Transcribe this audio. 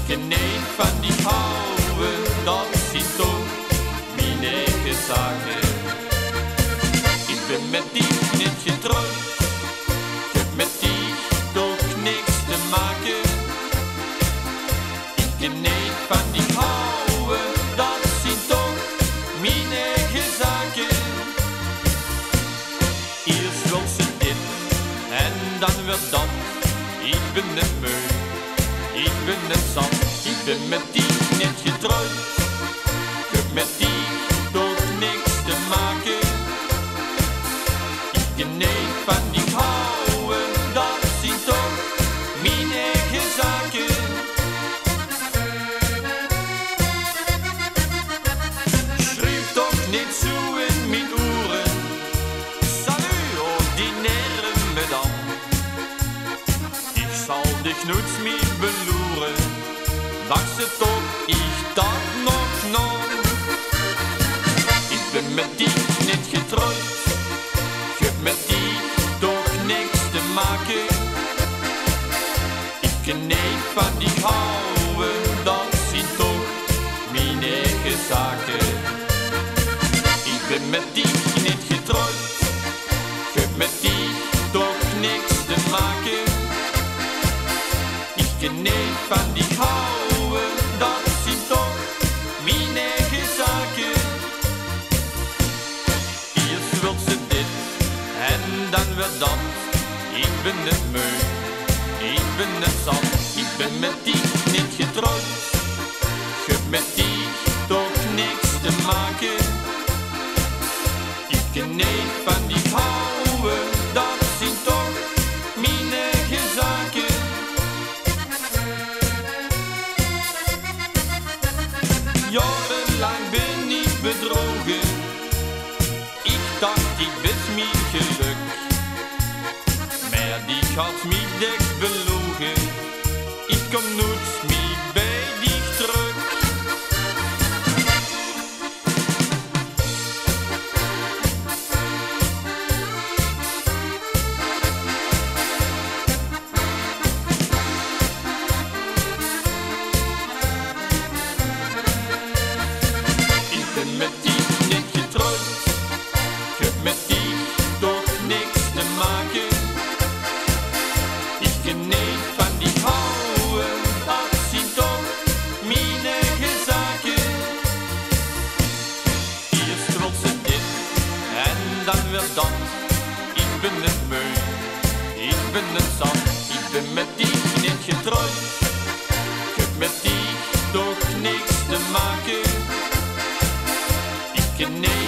ken niet van die houden, dat zijn toch mijn eigen zaken. Ik ben met die niet getrouwd, ik heb met die toch niks te maken. Ik ken niet van die houden, dat zijn toch mijn eigen zaken. Eerst wil ze dit en dan weer dat. Ik ben net meu, ik ben net zat. Ik ben met die niet getrouwd, ik heb met die toch niks te maken. Ik ken niet van die houden, dat zijn toch mijn eigen zaken. Schreef toch niet zo in mijn oren, salut, ordinaire madame. Ik zal dich nooit meer beloeren, dacht ze toch, ik dat nog. Ik ben met die niet getrouwd, ik heb met die toch niks te maken. Ik ken niet van die houden, dat zijn toch mijn eigen zaken. Ik ben met die niet getrouwd, ik heb met die toch niks te maken. Ik ken niet van die houden, dat zijn toch mijn eigen zaken. Eerst wil ze dit en dan weer dat. Ik ben net meu, ik ben net zat. Ik ben met die niet getrouwd, ik heb met die toch niks te maken. Ik ken niet van die houden, dat zijn toch mijn eigen zaken. Jarenlang ben ik bedrogen, ik dacht ik wist mijn geluk, maar die had mij dik belogen. Ik kom nooit meer bij die terug. Ik ben met die niet getrouwd, ik heb met die toch niks te maken. Ik ken niet van die houden, dat zijn toch mijn eigen zaken. Eerst wil ze dit en dan weer dat. Ik ben net meu, ik ben net zat. Ik ben met die niet getrouwd, ik heb met die toch niks te maken. Ik ken niet